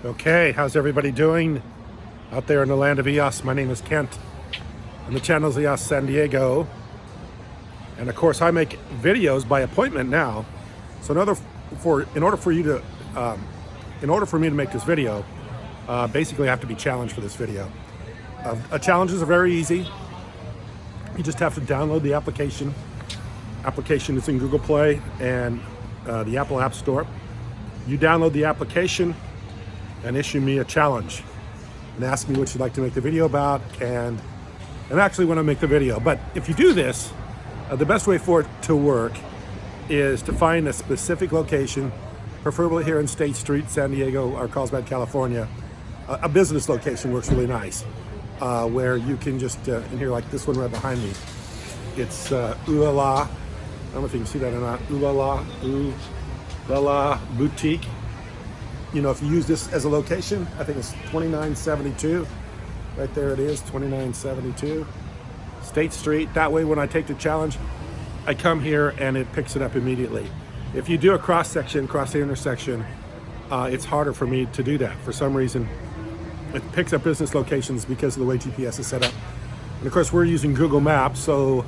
Okay, how's everybody doing out there in the land of EOS? My name is Kent, and the channel is EOS San Diego. And of course, I make videos by appointment now. So in order for me to make this video, basically I have to be challenged for this video. Challenges are very easy. You just have to download the application. Application is in Google Play and the Apple App Store. You download the application and issue me a challenge and ask me what you'd like to make the video about and actually when I make the video. But if you do this, the best way for it to work is to find a specific location, preferably here in State Street, San Diego, or Carlsbad, California. A business location works really nice, where you can just, in here like this one right behind me, it's Ooh La La. I don't know if you can see that or not. Ooh La La Boutique. You know, if you use this as a location, I think it's 2972. Right there it is, 2972. State Street. That way when I take the challenge, I come here and it picks it up immediately. If you do a cross section, cross the intersection, it's harder for me to do that. For some reason, it picks up business locations because of the way GPS is set up. And of course, we're using Google Maps, so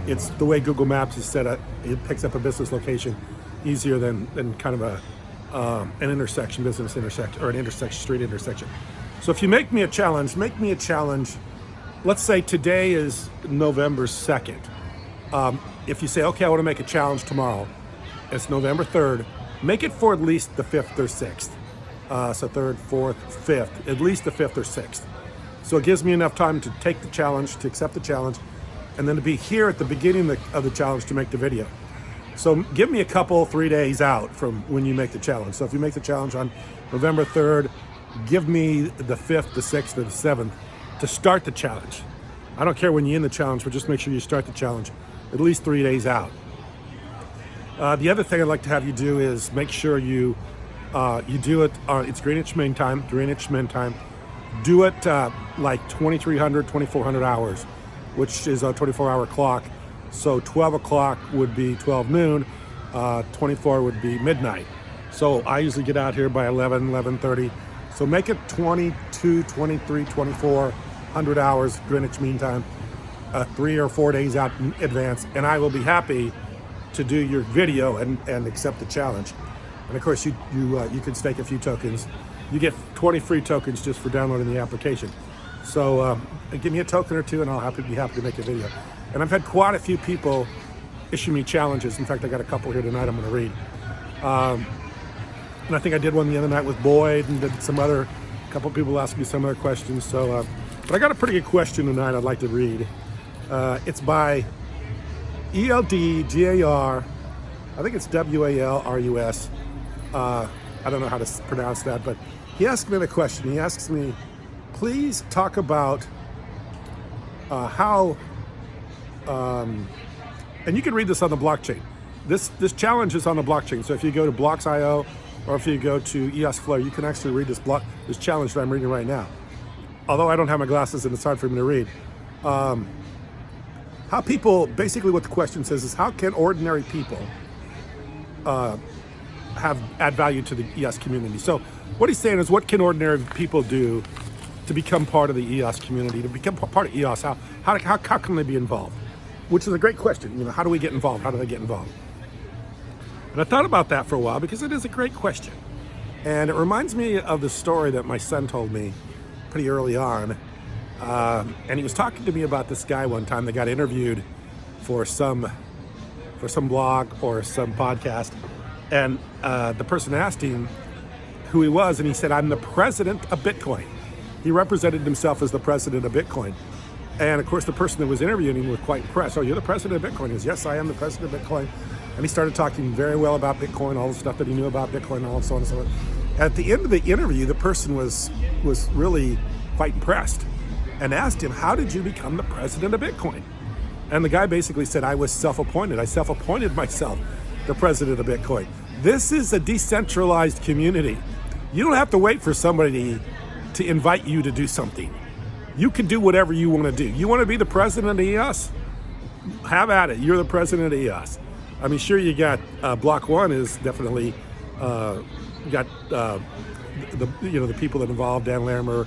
it's the way Google Maps is set up. It picks up a business location easier than kind of an intersection, business intersection, or an intersection, street intersection. So if you make me a challenge, let's say today is November 2nd. If you say, okay, I want to make a challenge tomorrow, it's November 3rd, make it for at least the 5th or 6th. So 3rd, 4th, 5th, at least the 5th or 6th. So it gives me enough time to take the challenge, to accept the challenge, and then to be here at the beginning of the challenge to make the video. So give me a couple, 3 days out from when you make the challenge. So if you make the challenge on November 3rd, give me the 5th, the 6th, or the 7th to start the challenge. I don't care when you end the challenge, but just make sure you start the challenge at least 3 days out. The other thing I'd like to have you do is make sure you do it, it's Greenwich Mean Time, Do it like 2300, 2400 hours, which is a 24-hour clock. So 12 o'clock would be 12 noon, 24 would be midnight. So I usually get out here by 11, 11:30. So make it 22, 23, 2400 hours Greenwich Mean Time, 3 or 4 days out in advance, and I will be happy to do your video and accept the challenge. And of course, you can stake a few tokens. You get 20 free tokens just for downloading the application. So give me a token or two, and I'll be happy to make a video. And I've had quite a few people issue me challenges. In fact, I got a couple here tonight I'm going to read. And I think I did one the other night with Boyd, and did a couple people asked me some other questions. So, but I got a pretty good question tonight I'd like to read. It's by ELDGAR. I think it's WALRUS. I don't know how to pronounce that, but he asked me the question. He asks me, please talk about how, and you can read this on the blockchain. This challenge is on the blockchain. So if you go to Blocks.io or if you go to EOS Flare, you can actually read this challenge that I'm reading right now. Although I don't have my glasses and it's hard for me to read. How people, basically what the question says is, how can ordinary people add value to the EOS community? So what he's saying is, what can ordinary people do to become part of the EOS community, to become part of EOS? How can they be involved? Which is a great question. You know, how do we get involved? How do they get involved? And I thought about that for a while because it is a great question. And it reminds me of the story that my son told me pretty early on. And he was talking to me about this guy one time that got interviewed for some blog or some podcast. And the person asked him who he was, and he said, I'm the president of Bitcoin. He represented himself as the president of Bitcoin. And of course, the person that was interviewing him was quite impressed. Oh, you're the president of Bitcoin? He goes, yes, I am the president of Bitcoin. And he started talking very well about Bitcoin, all the stuff that he knew about Bitcoin, all so on and so on. At the end of the interview, the person was really quite impressed and asked him, how did you become the president of Bitcoin? And the guy basically said, I was self-appointed. I self-appointed myself the president of Bitcoin. This is a decentralized community. You don't have to wait for somebody to invite you to do something. You can do whatever you want to do. You want to be the president of EOS? Have at it. You're the president of EOS. I mean, sure, you got Block 1 is definitely the people that involved, Dan Larimer,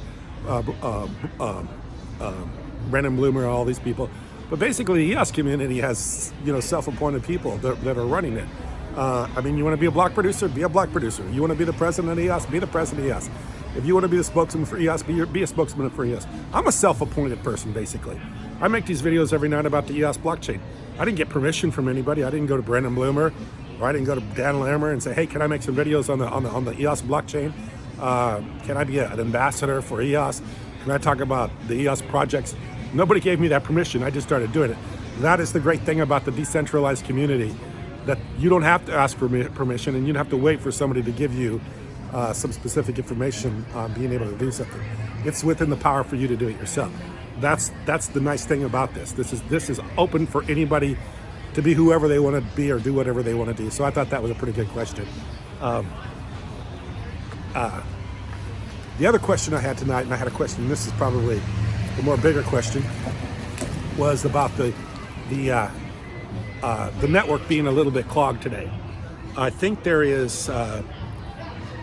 Brendan Bloomer, all these people. But basically, the EOS community has self-appointed people that are running it. I mean, you want to be a block producer, be a block producer. You want to be the president of EOS, be the president of EOS. If you want to be the spokesman for EOS, be a spokesman for EOS. I'm a self-appointed person, basically. I make these videos every night about the EOS blockchain. I didn't get permission from anybody. I didn't go to Brendan Bloomer, or I didn't go to Dan Larimer and say, hey, can I make some videos on the EOS blockchain? Can I be an ambassador for EOS? Can I talk about the EOS projects? Nobody gave me that permission. I just started doing it. That is the great thing about the decentralized community, that you don't have to ask for permission, and you don't have to wait for somebody to give you some specific information on being able to do something. It's within the power for you to do it yourself. That's the nice thing about this. This is open for anybody to be whoever they want to be or do whatever they want to do. So I thought that was a pretty good question. The other question I had tonight, and I had a question, and this is probably the more bigger question, was about the network being a little bit clogged today. I think there is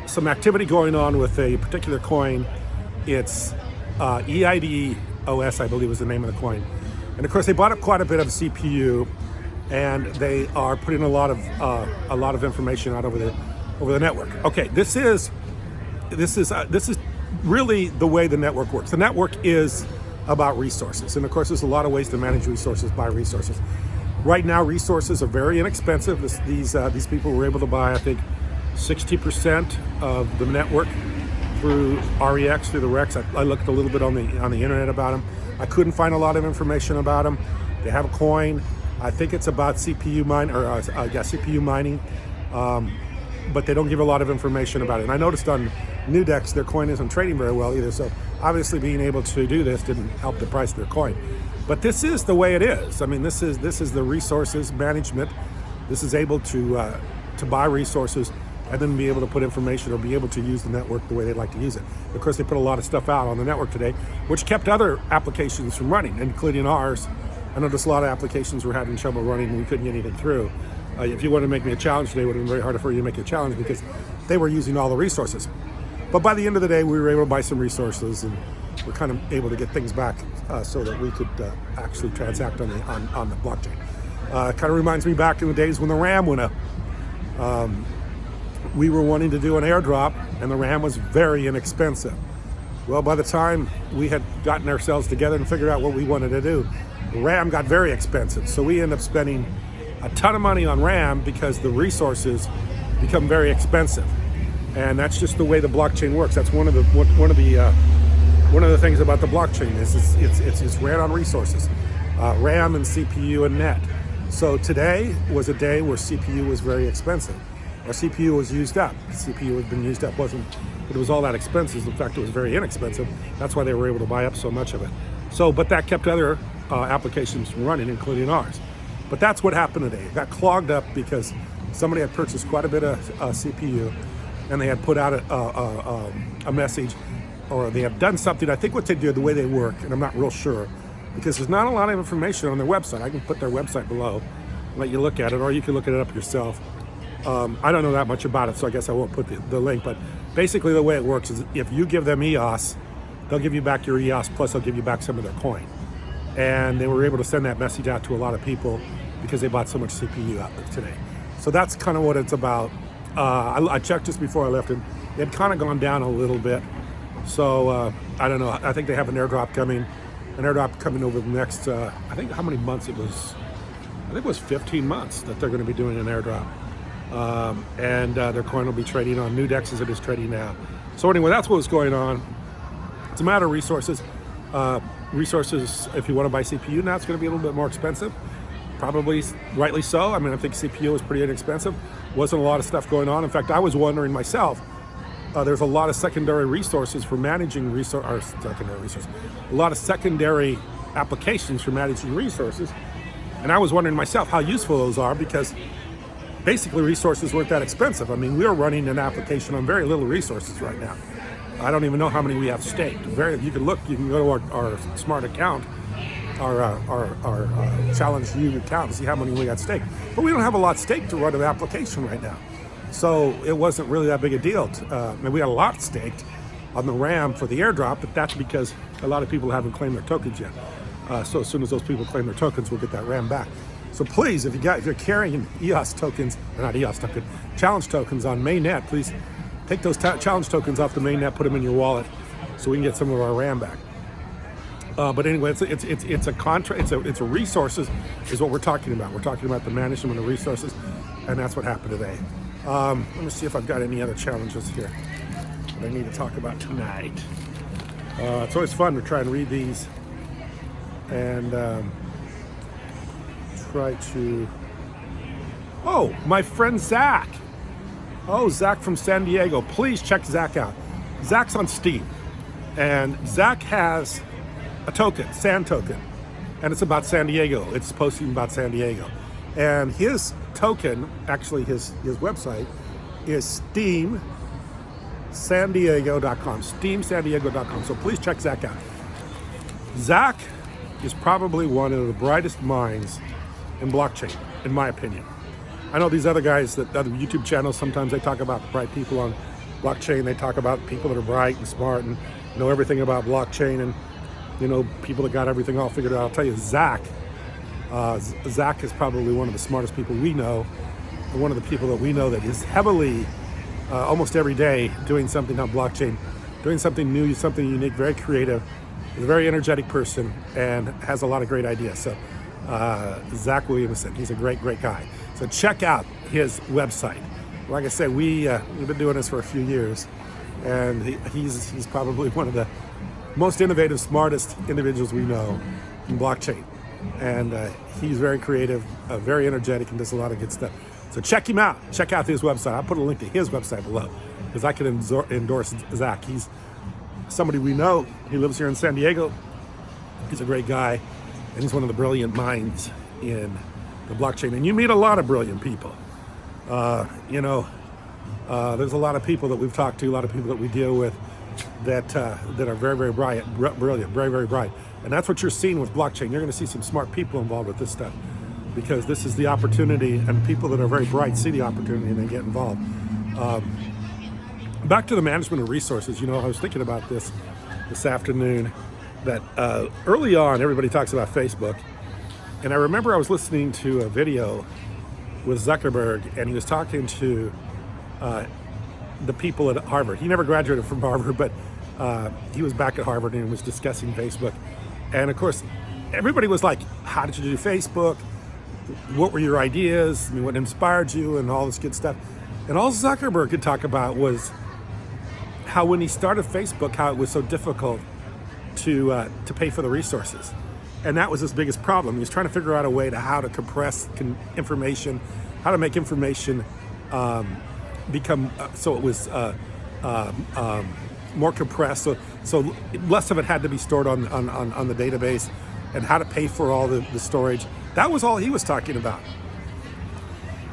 some activity going on with a particular coin. It's EOS, I believe is the name of the coin. And of course, they bought up quite a bit of CPU, and they are putting a lot of information out over the network. Okay, this is really the way the network works. The network is about resources, and of course, there's a lot of ways to manage resources, buy resources. Right now, resources are very inexpensive. These people were able to buy, I think, 60% of the network through REX, through the Rex. I looked a little bit on the internet about them. I couldn't find a lot of information about them. They have a coin. I think it's about CPU mining, but they don't give a lot of information about it. And I noticed on Nudex, their coin isn't trading very well either. So obviously, being able to do this didn't help the price of their coin. But this is the way it is. I mean, this is the resources management. This is able to buy resources and then be able to put information or be able to use the network the way they like to use it. Of course, they put a lot of stuff out on the network today, which kept other applications from running, including ours. I noticed a lot of applications were having trouble running and we couldn't get anything through. If you wanted to make me a challenge today, it would have been very hard for you to make a challenge because they were using all the resources. But by the end of the day, we were able to buy some resources, and we're kind of able to get things back so that we could actually transact on the blockchain. Kind of reminds me back in the days when the RAM went up. We were wanting to do an airdrop, and the RAM was very inexpensive. Well, by the time we had gotten ourselves together and figured out what we wanted to do, the RAM got very expensive. So we ended up spending a ton of money on RAM because the resources become very expensive. And that's just the way the blockchain works. That's one of the things about the blockchain is it's ran on resources, RAM and CPU and net. So today was a day where CPU was very expensive. Our CPU was used up. CPU had been used up. It was all that expensive. In fact, it was very inexpensive. That's why they were able to buy up so much of it. But that kept other applications from running, including ours. But that's what happened today. It got clogged up because somebody had purchased quite a bit of CPU, and they had put out a message, or they have done something. I think what they do, the way they work, and I'm not real sure, because there's not a lot of information on their website. I can put their website below, let you look at it, or you can look it up yourself. I don't know that much about it, so I guess I won't put the link, but basically the way it works is if you give them EOS, they'll give you back your EOS, plus they'll give you back some of their coin. And they were able to send that message out to a lot of people because they bought so much CPU out today. So that's kind of what it's about. I checked just before I left, and it had kind of gone down a little bit. So I don't know. I think they have an airdrop coming over the next, I think how many months it was? I think it was 15 months that they're going to be doing an airdrop. And their coin will be trading on Nudex as it is trading now. So anyway, that's what's going on. It's a matter of resources. Resources, if you want to buy CPU now, it's going to be a little bit more expensive. Probably rightly so. I mean, I think CPU is pretty inexpensive. Wasn't a lot of stuff going on. In fact, I was wondering myself, there's a lot of secondary resources for managing a lot of secondary applications for managing resources. And I was wondering myself how useful those are, because basically resources weren't that expensive. I mean, we're running an application on very little resources right now. I don't even know how many we have staked. You can go to our smart account, our challenge you account to see how many we got staked. But we don't have a lot staked to run an application right now. So it wasn't really that big a deal. And we had a lot staked on the RAM for the airdrop, but that's because a lot of people haven't claimed their tokens yet. So as soon as those people claim their tokens, we'll get that RAM back. So please, if you're carrying EOS tokens, or not EOS token, challenge tokens on mainnet, please take those challenge tokens off the mainnet, put them in your wallet, so we can get some of our RAM back. But anyway, it's a contract. It's a resources is what we're talking about. We're talking about the management of resources, and that's what happened today. Let me see if I've got any other challenges here that I need to talk about tonight. It's always fun to try and read these and try to. Oh, my friend Zach. Oh, Zach from San Diego. Please check Zach out. Zach's on Steam, and Zach has a token, Sand token, and it's about San Diego. It's posting about San Diego, and his token, actually his website is steamsandiego.com, steamsandiego.com. So please check Zach out. Zach is probably one of the brightest minds in blockchain, in my opinion. I know these other guys, that other YouTube channels, sometimes they talk about bright people on blockchain. They talk about people that are bright and smart and know everything about blockchain, and people that got everything all figured out. I'll tell you, Zach is probably one of the smartest people we know, and one of the people that we know that is heavily, almost every day, doing something on blockchain, doing something new, something unique, very creative. He's a very energetic person and has a lot of great ideas. So Zach Williamson, he's a great guy. So check out his website. Like I said, we've been doing this for a few years, and he's probably one of the most innovative, smartest individuals we know in blockchain. And he's very creative, very energetic, and does a lot of good stuff. So check him out. Check out his website. I'll put a link to his website below, because I can endorse Zach. He's somebody we know. He lives here in San Diego. He's a great guy, and he's one of the brilliant minds in the blockchain. And you meet a lot of brilliant people. There's a lot of people that we've talked to, a lot of people that we deal with that are very brilliant, very bright. And that's what you're seeing with blockchain. You're going to see some smart people involved with this stuff, because this is the opportunity, and people that are very bright see the opportunity and they get involved. Back to the management of resources. I was thinking about this afternoon, that early on everybody talks about Facebook, and I remember I was listening to a video with Zuckerberg, and he was talking to the people at Harvard. He never graduated from Harvard, but he was back at Harvard and was discussing Facebook. And of course, everybody was like, how did you do Facebook? What were your ideas? What inspired you, and all this good stuff. And all Zuckerberg could talk about was how when he started Facebook, how it was so difficult to pay for the resources. And that was his biggest problem. He was trying to figure out a way to how to compress information, how to make information become so it was more compressed, so less of it had to be stored on the database, and how to pay for all the storage. That was all he was talking about.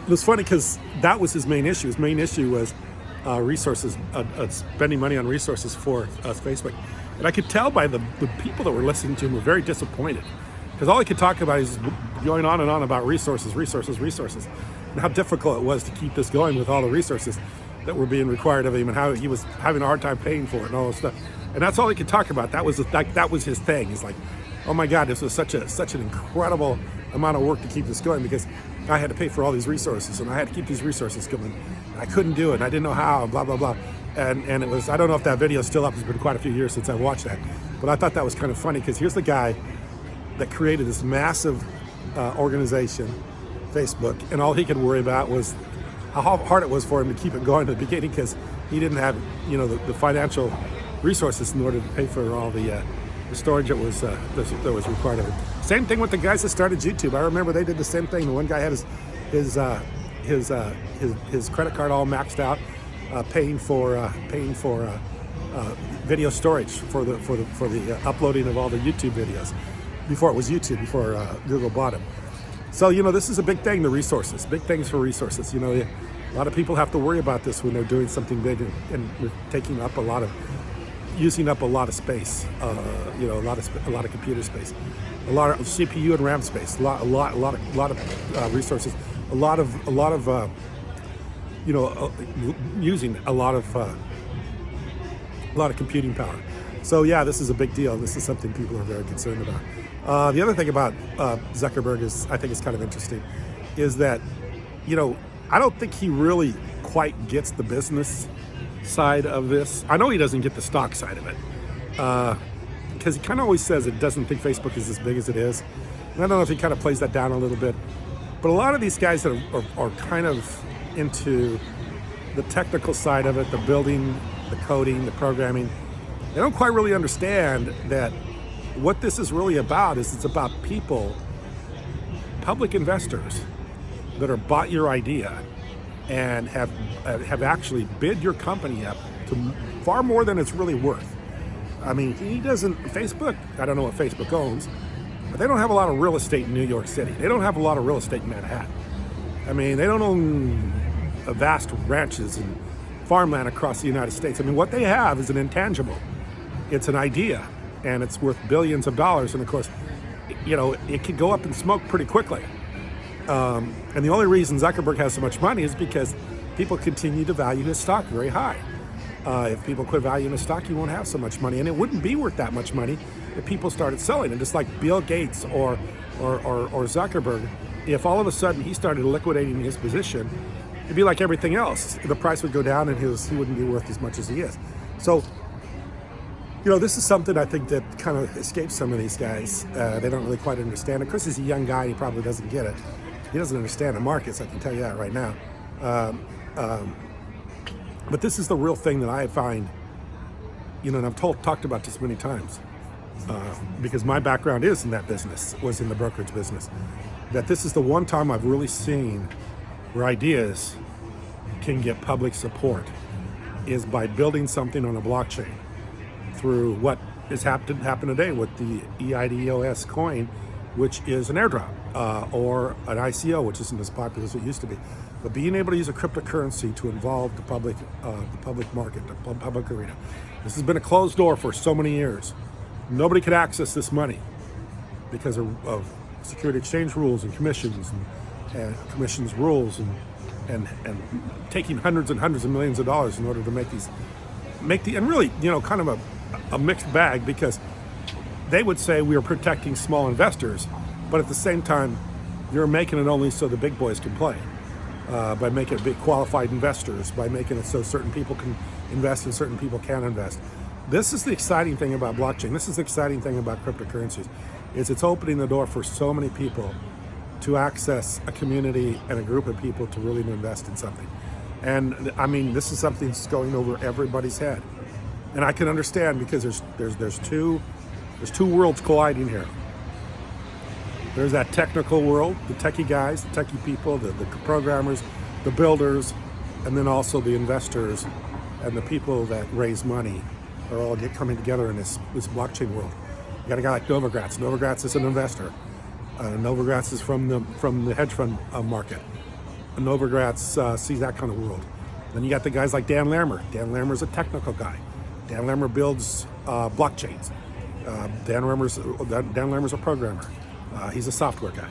It was funny because that was his main issue. His main issue was resources, spending money on resources for Facebook. And I could tell by the people that were listening to him were very disappointed, because all he could talk about is going on and on about resources, and how difficult it was to keep this going with all the resources that were being required of him, and how he was having a hard time paying for it and all this stuff. And that's all he could talk about. That was his thing. He's like, oh my God, this was such an incredible amount of work to keep this going, because I had to pay for all these resources, and I had to keep these resources going. I couldn't do it, and I didn't know how, and blah, blah, blah. And it was, I don't know if that video is still up. It's been quite a few years since I watched that. But I thought that was kind of funny, because here's the guy that created this massive organization, Facebook, and all he could worry about was how hard it was for him to keep it going at the beginning, because he didn't have the financial resources in order to pay for all the storage that was required of it. Same thing with the guys that started YouTube. I remember they did the same thing. The one guy had his credit card all maxed out, paying for video storage for the uploading of all the YouTube videos before it was YouTube, before Google bought him. So this is a big thing, the resources, big things for resources. A lot of people have to worry about this when they're doing something big, and we're using up a lot of space, a lot of computer space, a lot of CPU and RAM space, a lot of resources, a lot of using a lot of computing power. So yeah, this is a big deal. This is something people are very concerned about. The other thing about Zuckerberg I think is kind of interesting, is that, I don't think he really quite gets the business side of this. I know he doesn't get the stock side of it, because he kind of always says it doesn't think Facebook is as big as it is. And I don't know if he kind of plays that down a little bit. But a lot of these guys that are kind of into the technical side of it, the building, the coding, the programming, they don't quite really understand that what this is really about is it's about people, public investors, that are bought your idea and have actually bid your company up to far more than it's really worth. I mean, Facebook, I don't know what Facebook owns, but they don't have a lot of real estate in New York City. They don't have a lot of real estate in Manhattan. I mean, they don't own vast ranches and farmland across the United States. I mean, what they have is an intangible. It's an idea, and it's worth billions of dollars. And of course, it could go up in smoke pretty quickly. And the only reason Zuckerberg has so much money is because people continue to value his stock very high. If people quit valuing his stock, he won't have so much money, and it wouldn't be worth that much money if people started selling. And just like Bill Gates or Zuckerberg, if all of a sudden he started liquidating his position, it'd be like everything else. The price would go down, and he wouldn't be worth as much as he is. So, this is something I think that kind of escapes some of these guys. They don't really quite understand. Of course, he's a young guy. He probably doesn't get it. He doesn't understand the markets. I can tell you that right now. But this is the real thing that I find, and I've talked about this many times, because my background is in that business, was in the brokerage business, that this is the one time I've really seen where ideas can get public support, is by building something on a blockchain through what has happened today with the EOS coin, which is an airdrop, or an ICO, which isn't as popular as it used to be. But being able to use a cryptocurrency to involve the public market, the public arena. This has been a closed door for so many years. Nobody could access this money because of security exchange rules and commissions and commissions rules and taking hundreds and hundreds of millions of dollars in order to and really, kind of a mixed bag, because they would say we are protecting small investors, but at the same time, you're making it only so the big boys can play. By making it big qualified investors, by making it so certain people can invest and certain people can't invest. This is the exciting thing about blockchain. This is the exciting thing about cryptocurrencies, is it's opening the door for so many people to access a community and a group of people to really invest in something. And I mean, this is something that's going over everybody's head. And I can understand, because there's two worlds colliding here. There's that technical world, the techie guys, the techie people, the programmers, the builders, and then also the investors and the people that raise money are all coming together in this blockchain world. You got a guy like Novogratz. Novogratz is an investor. Novogratz is from the hedge fund market. Novogratz sees that kind of world. Then you got the guys like Dan Lermer. Dan Lermer's a technical guy. Dan Lermer builds blockchains. Dan Lermer's a programmer. He's a software guy.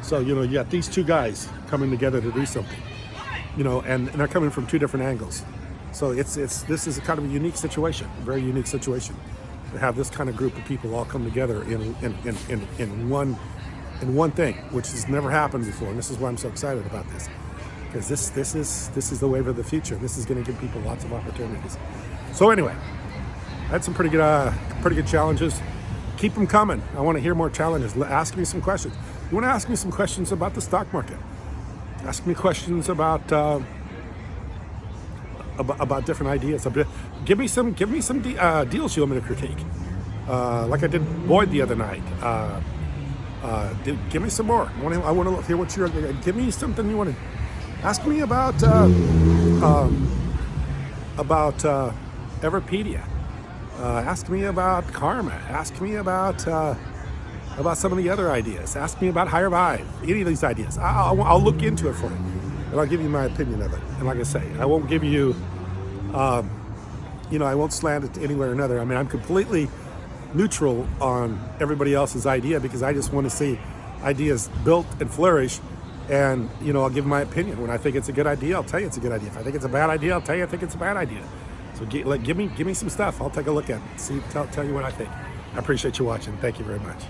So, you got these two guys coming together to do something, and they're coming from two different angles. So this is a kind of a unique situation, a very unique situation, to have this kind of group of people all come together in one thing, which has never happened before. And this is why I'm so excited about this, because this is the wave of the future. This is going to give people lots of opportunities. So anyway, I had some pretty good challenges. Keep them coming. I want to hear more challenges. Ask me some questions. You want to ask me some questions about the stock market? Ask me questions about different ideas. Give me some deals you want me to critique. Like I did Boyd the other night. Give me some more. I want to hear what you're. Give me something you want to. Ask me about Everpedia. Ask me about Karma. Ask me about some of the other ideas. Ask me about Higher Vibe. Any of these ideas. I'll look into it for you, and I'll give you my opinion of it. And like I say, I won't give you, I won't slant it anywhere or another. I mean, I'm completely neutral on everybody else's idea, because I just want to see ideas built and flourish, And, you know, I'll give my opinion. When I think it's a good idea, I'll tell you it's a good idea. If I think it's a bad idea, I'll tell you I think it's a bad idea. So give me some stuff. I'll take a look at it. See, tell you what I think. I appreciate you watching. Thank you very much.